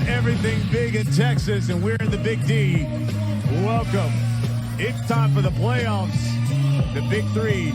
of everything big in Texas, and we're in the Big D. Welcome. It's time for the playoffs. The Big 3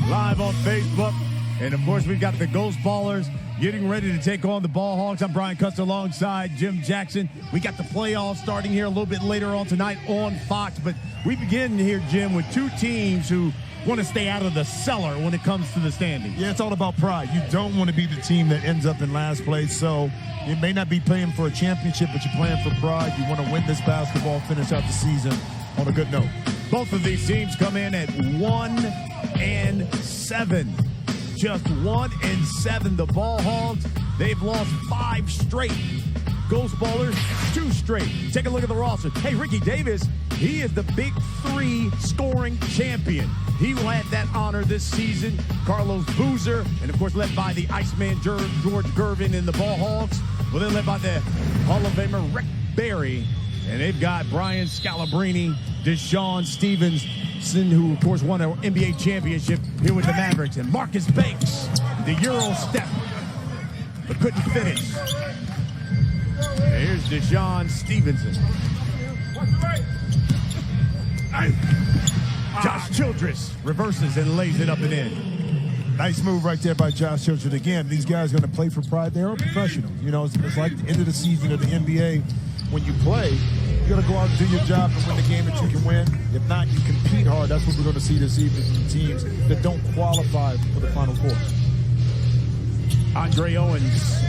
live on Facebook. And, of course, we've got the Ghost Ballers getting ready to take on the Ball Hogs. I'm Brian Custer alongside Jim Jackson. We got the playoffs starting here a little bit later on tonight on Fox. But we begin here, Jim, with two teams who want to stay out of the cellar when it comes to the standings. Yeah, it's all about pride. You don't want to be the team that ends up in last place. So you may not be playing for a championship, but you're playing for pride. You want to win this basketball, finish out the season on a good note. Both of these teams come in at 1-7. Just 1-7. The Ball Hogs, they've lost 5 straight. Ghost Ballers, 2 straight. Take a look at the roster. Hey, Ricky Davis, he is the Big 3 scoring champion. He will have that honor this season. Carlos Boozer, and of course led by the Iceman George Gervin in the Ball Hogs. Well, they're led by the Hall of Famer Rick Barry. And they've got Brian Scalabrine, Deshaun Stevenson, who of course won an NBA championship here with the Mavericks. And Marcus Banks, the Euro step, but couldn't finish. And here's Deshaun Stevenson. Josh Childress reverses and lays it up and in. Nice move right there by Josh Childress. Again, these guys are going to play for pride. They are professionals. You know, it's like the end of the season of the NBA. When you play, you got to go out and do your job and win the game that you can win. If not, you compete hard. That's what we're going to see this evening from teams that don't qualify for the Final Four. Andre Owens,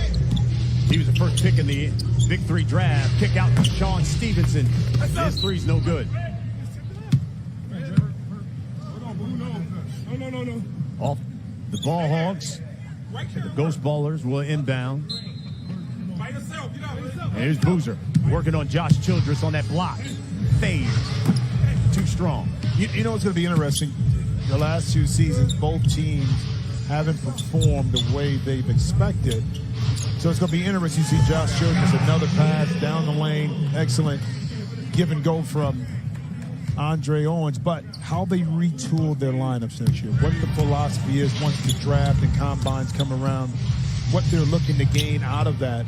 he was the first pick in the Big 3 draft. Kick out Deshaun Stevenson. His three's no good. No. Off the Ball Hogs, the Ghost Ballers will inbound. And here's Boozer working on Josh Childress on that block. Fade. Too strong. You know it's going to be interesting. The last 2 seasons, both teams haven't performed the way they've expected. So it's going to be interesting to see Josh Childress, another pass down the lane. Excellent give and go from Andre Owens, but how they retooled their lineups this year, what the philosophy is once the draft and combines come around, what they're looking to gain out of that.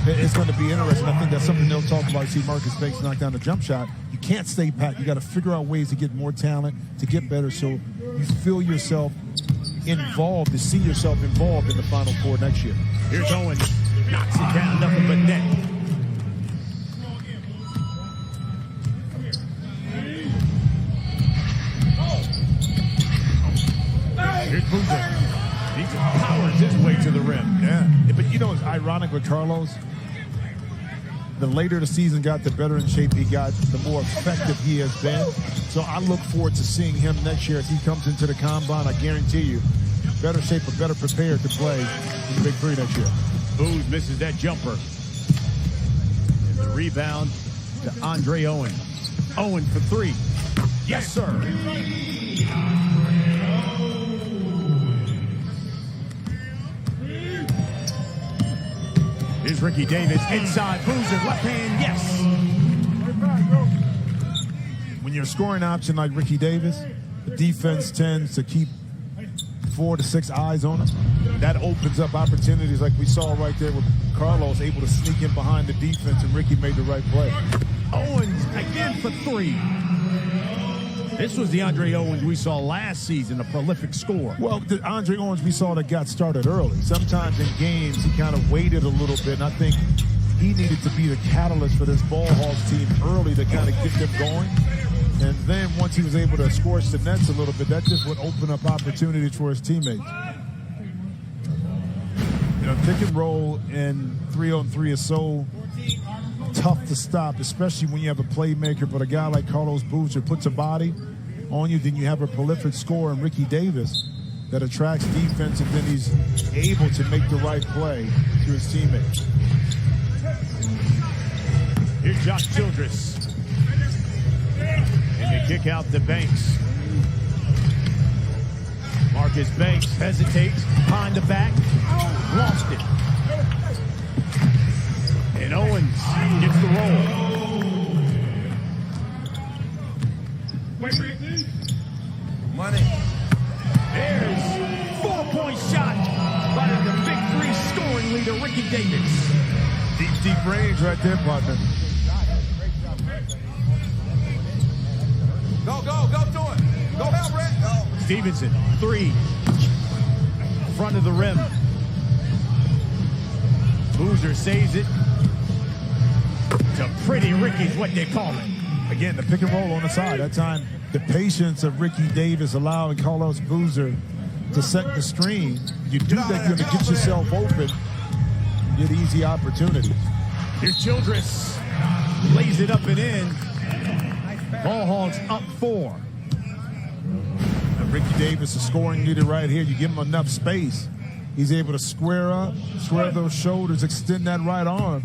It's going to be interesting. I think that's something they'll talk about. You see Marcus Banks knock down the jump shot. You can't stay pat. You got to figure out ways to get more talent, to get better, so you feel yourself involved, to see yourself involved in the Final Four next year. Here's Owens, knocks it down, nothing but net. Here's Boozer. He powers his way to the rim. Yeah, but you know it's ironic with Carlos. The later the season got, the better in shape he got, the more effective he has been. So I look forward to seeing him next year as he comes into the combine. I guarantee you, better shape or better prepared to play in the Big 3 next year. Booz misses that jumper. And the rebound to Andre Owens. Owens for 3. Yes, sir. Here's Ricky Davis inside. Boozer, left hand, yes. When you're a scoring option like Ricky Davis, the defense tends to keep 4 to 6 eyes on him. That opens up opportunities like we saw right there with Carlos able to sneak in behind the defense, and Ricky made the right play. Owens again for 3. This was the Andre Owens we saw last season, a prolific scorer. Well, the Andre Owens we saw that got started early. Sometimes in games he kind of waited a little bit, and I think he needed to be the catalyst for this Ball Hogs team early to kind of get them going. And then once he was able to scorch the nets a little bit, that just would open up opportunities for his teammates. You know, pick and roll in 3-on-3 is so tough to stop, especially when you have a playmaker. But a guy like Carlos Boozer puts a body on you, then you have a prolific scorer in Ricky Davis that attracts defense, and then he's able to make the right play to his teammates. Here's Josh Childress. And they kick out to Banks. Marcus Banks hesitates behind the back. Lost it. And Owens gets the roll. Money. There's 4-point shot by the Big 3 scoring leader, Ricky Davis. Deep deep range right there, partner. Go to it. Go help, Brett. Go. Stevenson, 3. Front of the rim. Boozer saves it. It's a pretty Ricky's what they call it. Again, the pick and roll on the side. That time, the patience of Ricky Davis allowing Carlos Boozer to set the screen. You do that, you're going to get yourself open. You get easy opportunities. Here's Childress. Lays it up and in. Ball Hogs up 4. And Ricky Davis, a scoring leader right here. You give him enough space. He's able to square up, square those shoulders, extend that right arm.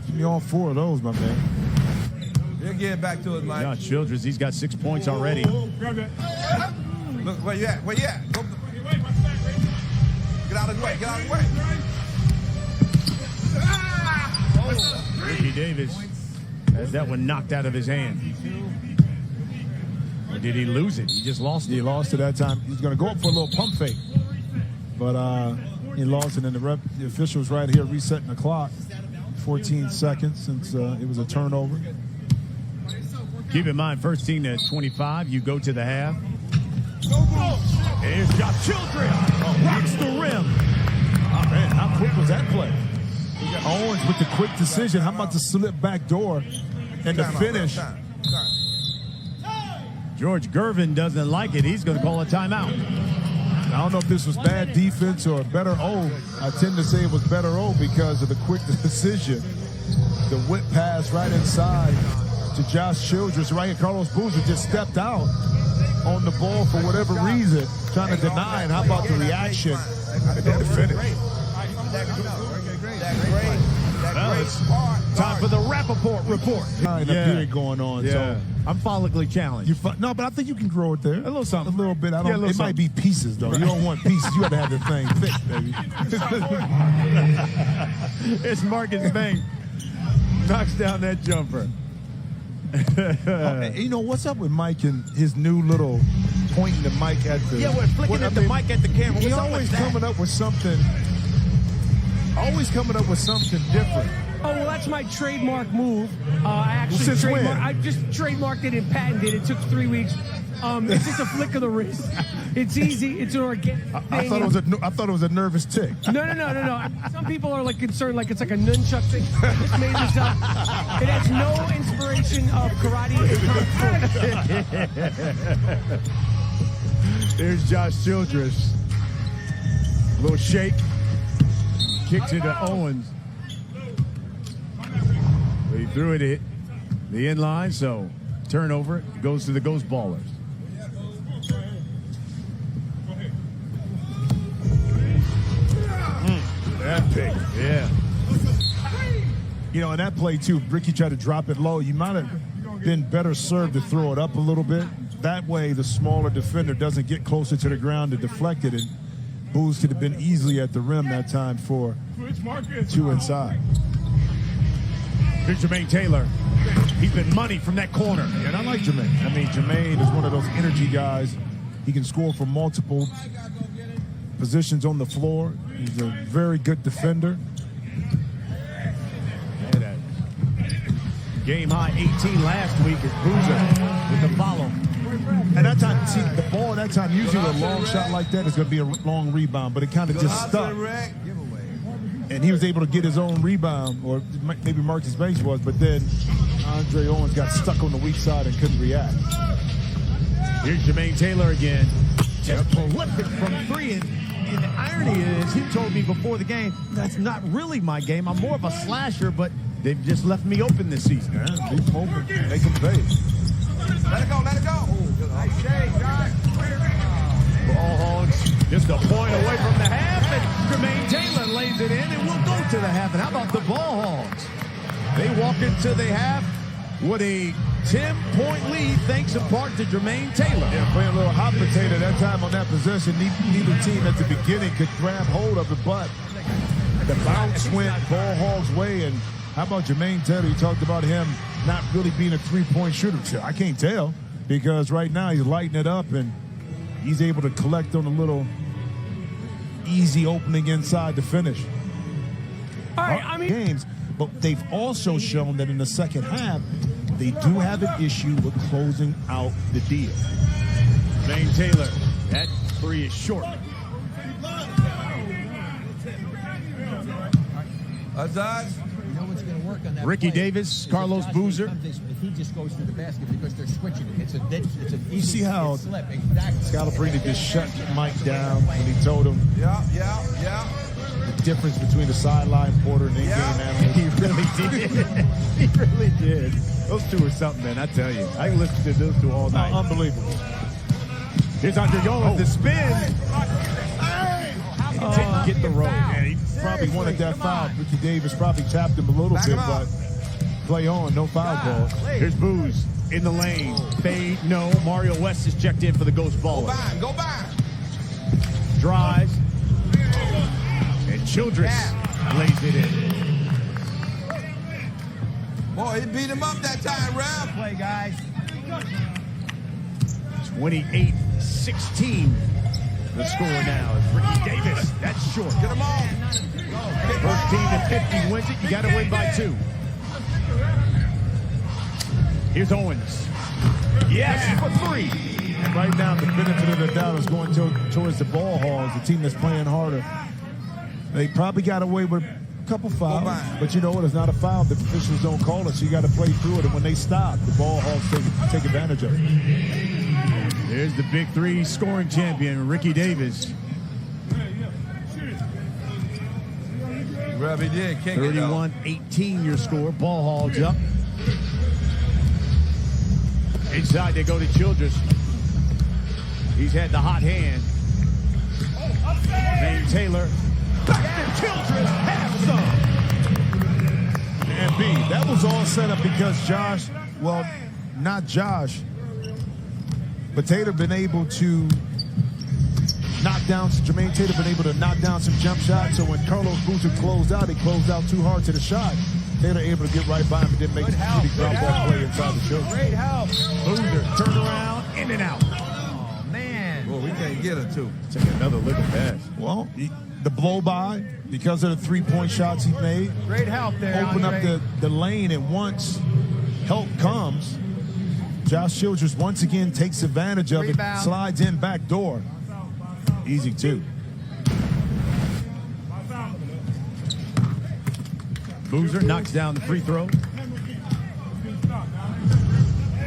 Give me all 4 of those, my man. He'll get back to it, Mike. Yeah, Childress, he's got 6 points already. Look, where you at? Where you at? Go. Get out of the way. Get out of the way. Ricky Davis has that one knocked out of his hand. Or did he lose it? He just lost it. He lost it that time. He's going to go up for a little pump fake. But he lost it, and the officials right here resetting the clock. 14 seconds since it was a turnover. Keep in mind, first team at 25, you go to the half. Here's Josh Childress. Rocks the rim. Oh, man, how quick was that play? Owens with the quick decision. How about the slip back door and the finish? George Gervin doesn't like it. He's going to call a timeout. I don't know if this was bad defense or better O. I tend to say it was better O because of the quick decision. The whip pass right inside to Josh Childress right here. Carlos Boozer just stepped out on the ball for whatever reason, trying to deny. And how about the reaction and then the finish? Well, it's time for the Rappaport report. A period going on. Yeah. So I'm follically challenged. no, but I think you can grow it there. A little something. A little bit. Yeah, It might be pieces, though. You don't want pieces. You got to have the thing fixed, baby. It's Marcus Bank. Knocks down that jumper. You know, what's up with Mike and his new little pointing the mic at the... Yeah, we're flicking at the mic at the camera. He's What's up always with that? coming up with something... Always coming up with something different. Oh, well, that's my trademark move. I actually Since when? I just trademarked it and patented it. It took 3 weeks. It's just a flick of the wrist. It's easy. It's an organic thing. I thought it was a nervous tick. No. Some people are like concerned like it's like a nunchuck thing. I just made this up. It has no inspiration of karate and kung fu. There's Josh Childress. Little shake. Kicks it to Owens. But he threw it at the end line, so turnover. Goes to the Ghost Ballers. That pick. Yeah. You know, in that play, too, Ricky tried to drop it low. You might have been better served to throw it up a little bit. That way, the smaller defender doesn't get closer to the ground to deflect it. And Booz could have been easily at the rim that time for 2 inside. Here's Jermaine Taylor. He's been money from that corner. And I like Jermaine. I mean, Jermaine is one of those energy guys. He can score from multiple positions on the floor. He's a very good defender. Game high 18 last week is Boozer with the follow. And that time, see, the ball that time, usually a long shot like that is going to be a long rebound, but it kind of just stuck. And he was able to get his own rebound, or maybe Marcus Banks was, but then Andre Owens got stuck on the weak side and couldn't react. Here's Jermaine Taylor again. Just prolific from 3. And the irony is, he told me before the game, that's not really my game. I'm more of a slasher, but they've just left me open this season. Yeah, leave them open. They can play. Let it go, let it go. Nice shade, guys. Ball Hogs just a point away from the half, and Jermaine Taylor lays it in, and we'll go to the half. And how about the Ball Hogs? They walk into the half with a 10-point lead, thanks in part to Jermaine Taylor. Yeah, playing a little hot potato that time on that possession. Neither team at the beginning could grab hold of it, but the bounce went Ball Hogs' way. And how about Jermaine Taylor? You talked about him not really being a three-point shooter. I can't tell, because right now he's lighting it up, and he's able to collect on a little easy opening inside to finish. All right, I mean... Games, But they've also shown that in the second half, they do have an issue with closing out the deal. Lane Taylor, that three is short. Azad. You know what's going to work on that Ricky play Davis, is if Carlos Josh Boozer. if he just goes through the basket because they're switching. It's an easy see how slip. Exactly. Scalabrine just shut Mike down when he told him Yeah. the difference between the sideline Porter and in-game analyst. He really did. He really did. Those two are something, man. I tell you. I can listen to those two all night. Unbelievable. Here's Andre Owens, the spin. Didn't get the roll. And he probably wanted that foul. Ricky Davis probably tapped him a little Back bit, him up. but play on, no foul call. Here's Booze in the lane. Fade, no. Mario West is checked in for the Ghost Baller. Go by. Drives. And Childress lays it in. Boy, he beat him up that time, Ralph. Play, guys. 28-16. The score now is Ricky Davis. That's short. Get him on. First team to 50 wins it. You got to win by 2. Here's Owens. Yes, for 3. And right now, the benefit of the doubt is going towards the Ball Hogs, the team that's playing harder. They probably got away with a couple fouls, but you know what? It's not a foul. The officials don't call it, so you got to play through it. And when they stop, the Ball Hogs take advantage of it. There's the Big 3 scoring champion, Ricky Davis. Ralph, he did. Can't get out. 31-18 your score. Ball Hogs up. Inside they go to Childress. He's had the hot hand. Lane Taylor. Back to Childress. Have some. And B, that was all set up because Josh, well, not Josh, but Taylor been able to knock down, Jermaine Taylor been able to knock down some jump shots. So when Carlos Boozer closed out, he closed out too hard to the shot. Taylor able to get right by him and didn't make a pretty drop off play inside the show. Great help. Boozer, turn around, in and out. Oh, man. Boy, we can't get it, too. Take another look at pass. Well, the blow by, because of the three-point shots he made, Great help there, open up Andre. the lane, and once help comes, Josh Childress once again takes advantage of Rebound. it, slides in back door. Easy, too. Boozer knocks down the free throw.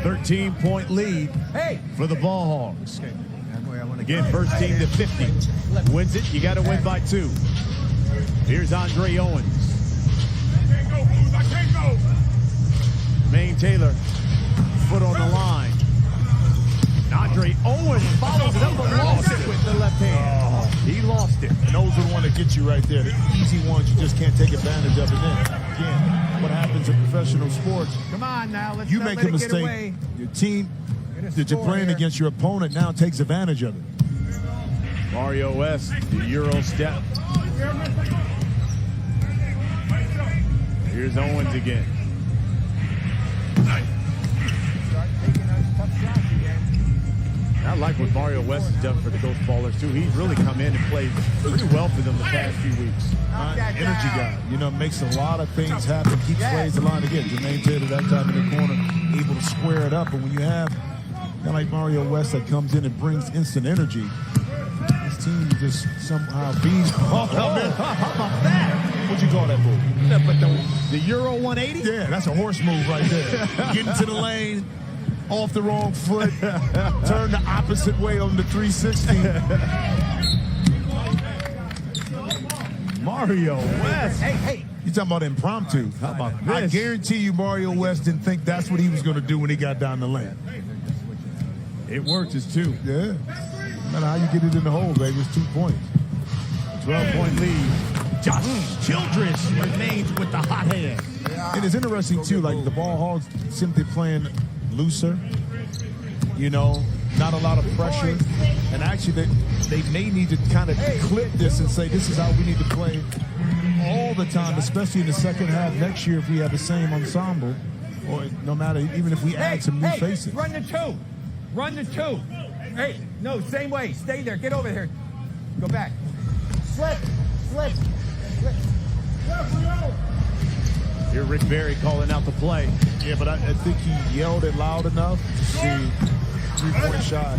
13-point lead for the Ball Hogs. Again, first team to 50. Wins it, you got to win by 2. Here's Andre Owens. I can't go. Maine Taylor, foot on the line. Andre Owens follows it up and lost it with the left hand. He lost it. And those are the one that get you right there. The easy ones, you just can't take advantage of it. Then, again, what happens in professional sports, Come on now. Let's you not make let a it get mistake, away. your team Get a that you're score playing here. against, your opponent now takes advantage of it. Mario West, the Euro step. Here's Owens again. Start taking those tough shots again. I like what Mario West has done for the Ghost Ballers, too. He's really come in and played pretty well for them the past few weeks. that Energy down. guy, you know, makes a lot of things happen, keeps plays alive again. Jermaine Taylor that time in the corner, able to square it up. And when you have kind of like Mario West that comes in and brings instant energy, this team just somehow beats. How about that? What'd you call that move? But the Euro 180? Yeah, that's a horse move right there. Get into the lane, off the wrong foot, turn the opposite way on the 360. Mario West. Hey. You talking about impromptu? How about I this? guarantee you Mario West didn't think that's what he was going to do when he got down the lane. It worked as 2. Yeah. No matter how you get it in the hole, baby, it's 2 points. 12-point lead. Josh Childress remains with the hot hand. And it's interesting, too, like the Ball Hogs simply playing looser, you know, not a lot of pressure. And actually, they may need to kind of clip this and say, this is how we need to play all the time, especially in the second half next year if we have the same ensemble, or no matter, even if we add some new faces. Run the 2. Run the 2. Hey, no, same way. Stay there. Get over here. Go back. Slip. Here, Rick Barry calling out the play. Yeah, but I think he yelled it loud enough to see three-point shot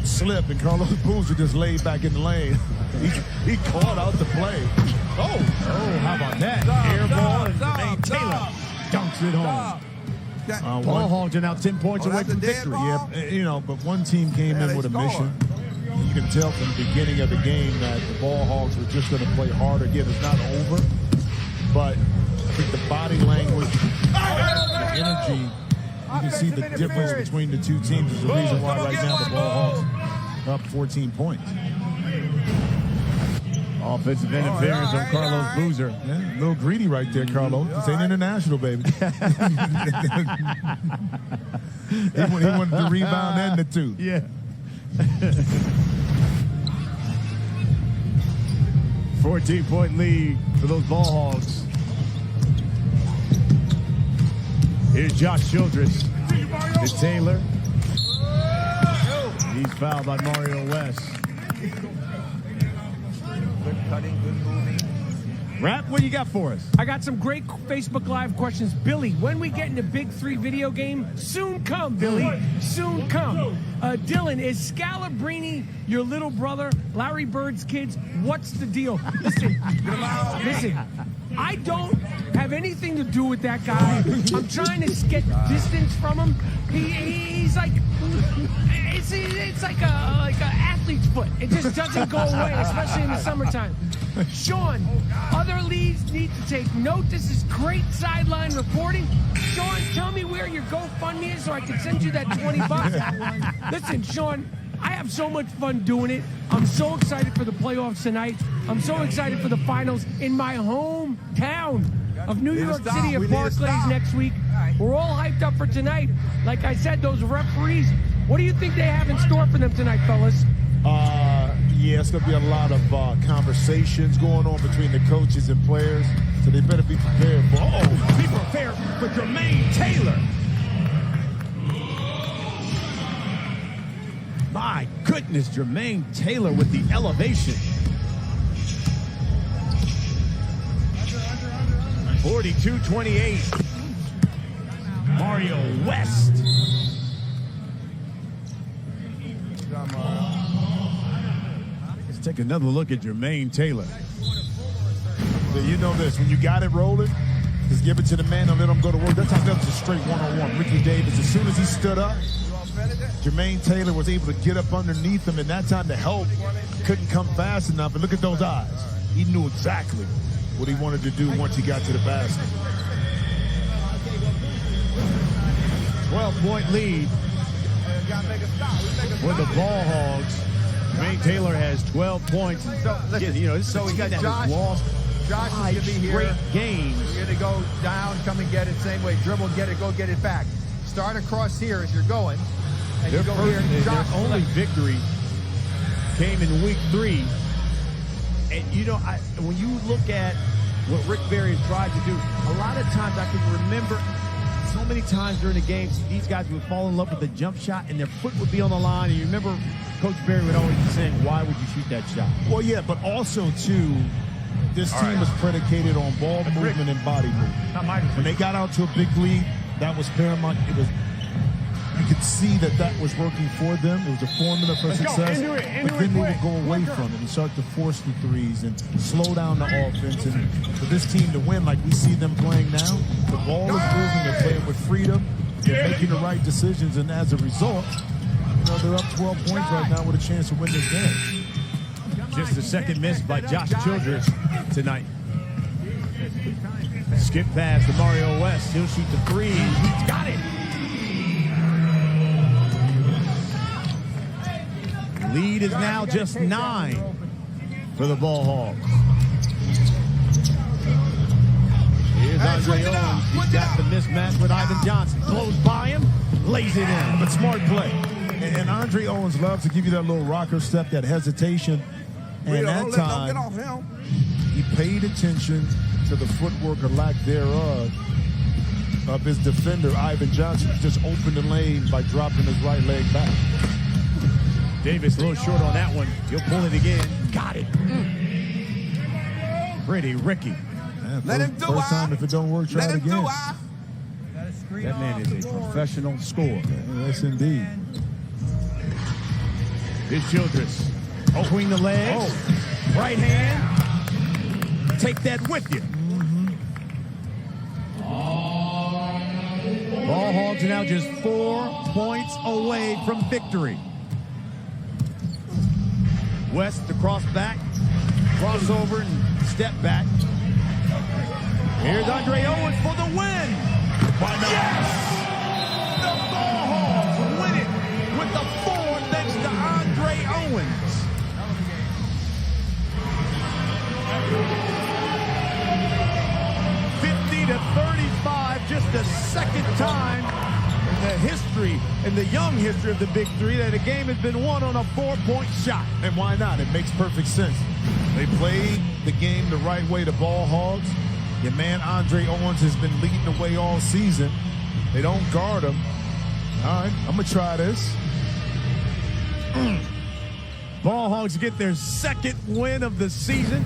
slip, and Carlos Boozer just laid back in the lane. He called out the play. Oh, how about that? Air ball, and Jermaine Taylor dunks it home. Ball Hogs are now 10 points away from victory. Yeah, but one team came in with a mission. You can tell from the beginning of the game that the Ball Hogs were just going to play harder. Again, it's not over, but I think the body language, the energy, you can see the difference between the two teams is the reason why right now the Ball Hogs are up 14 points. Offensive interference on Carlos Boozer. Yeah, a little greedy right there, Carlos. This ain't international, baby. he wanted the rebound and the two. Yeah. 14-point lead for those Ball Hogs. Here's Josh Childress to Taylor. He's fouled by Mario West. Good cutting, good moving. Rap, what do you got for us? I got some great Facebook Live questions. Billy, when we get in the Big 3 video game, soon come, Billy. Soon come. Dylan, is Scalabrini your little brother, Larry Bird's kids? What's the deal? Listen, I don't have anything to do with that guy. I'm trying to get distance from him. He's like, it's like a athlete's foot. It just doesn't go away, especially in the summertime. Sean, other leagues need to take note. This is great sideline reporting. Sean, tell me where your GoFundMe is so I can send you that $20. Listen, Sean, I have so much fun doing it. I'm so excited for the playoffs tonight. I'm so excited for the finals in my hometown of New York City at Barclays next week. We're all hyped up for tonight. Like I said, those referees, what do you think they have in store for them tonight, fellas? Yeah, it's going to be a lot of conversations going on between the coaches and players, so they better be prepared for. Be prepared for Jermaine Taylor. My goodness, Jermaine Taylor with the elevation. 42-28. Mario West. Let's take another look at Jermaine Taylor. So you know this, when you got it rolling, just give it to the man and let him go to work. That's how that was a straight one-on-one. Ricky Davis, as soon as he stood up, Jermaine Taylor was able to get up underneath him, and that time the help couldn't come fast enough. And look at those eyes. He knew exactly what he wanted to do once he got to the basket. 12-point lead for the Ball Hogs. Jermaine Taylor has 12 points. So listen, this is a team that has lost Josh is 5 going to be here. straight games. You're going to go down, come and get it, same way. Dribble, get it, go get it back. Start across here as you're going. And Their you go here. their only victory came in week 3. And, when you look at what Rick Barry has tried to do, a lot of times I can remember so many times during the games, these guys would fall in love with the jump shot and their foot would be on the line. And you remember Coach Barry would always be saying, why would you shoot that shot? Well, yeah, but also, too, this team is predicated on ball movement and body movement. When they got out to a big lead, that was paramount. You could see that was working for them. It was a formula for success. But then they would go away from it and start to force the threes and slow down the offense. And for this team to win like we see them playing now, the ball is moving, they're playing with freedom, they're making the right decisions, and as a result, they're up 12 points right now with a chance to win this game. Just a second miss by Josh Childress tonight. Skip pass to Mario West. He'll shoot the 3. He's got it. Lead is now just 9 for the Ball Hogs. Here's Andre Owens. He's got the mismatch with Ivan Johnson. Close by him, lays it in. But smart play. And Andre Owens loves to give you that little rocker step, that hesitation. And that time, he paid attention to the footwork or lack thereof of his defender, Ivan Johnson. Just opened the lane by dropping his right leg back. Davis a little short on that one. He'll pull it again. Got it. Pretty Ricky. Let him do First time, if it don't work, try Let it him do again. Got a screen That man off is the a board. professional scorer. Yes, indeed. Here's Childress. Between the legs. Right hand. Take that with you. Ball Hogs are now just 4 points away from victory. West, the cross back. Crossover and step back. Here's Andre Owens for the win. Why not? Yes! The Ball Hogs win it with the 4 thanks to Andre Owens. 50-35, just the second time in the history, in the young history of the Big Three, that a game has been won on a 4-point shot. And why not? It makes perfect sense. They played the game the right way, the Ball Hogs. Your man Andre Owens has been leading the way all season. They don't guard him. All right, I'm going to try this. Ball Hogs get their second win of the season.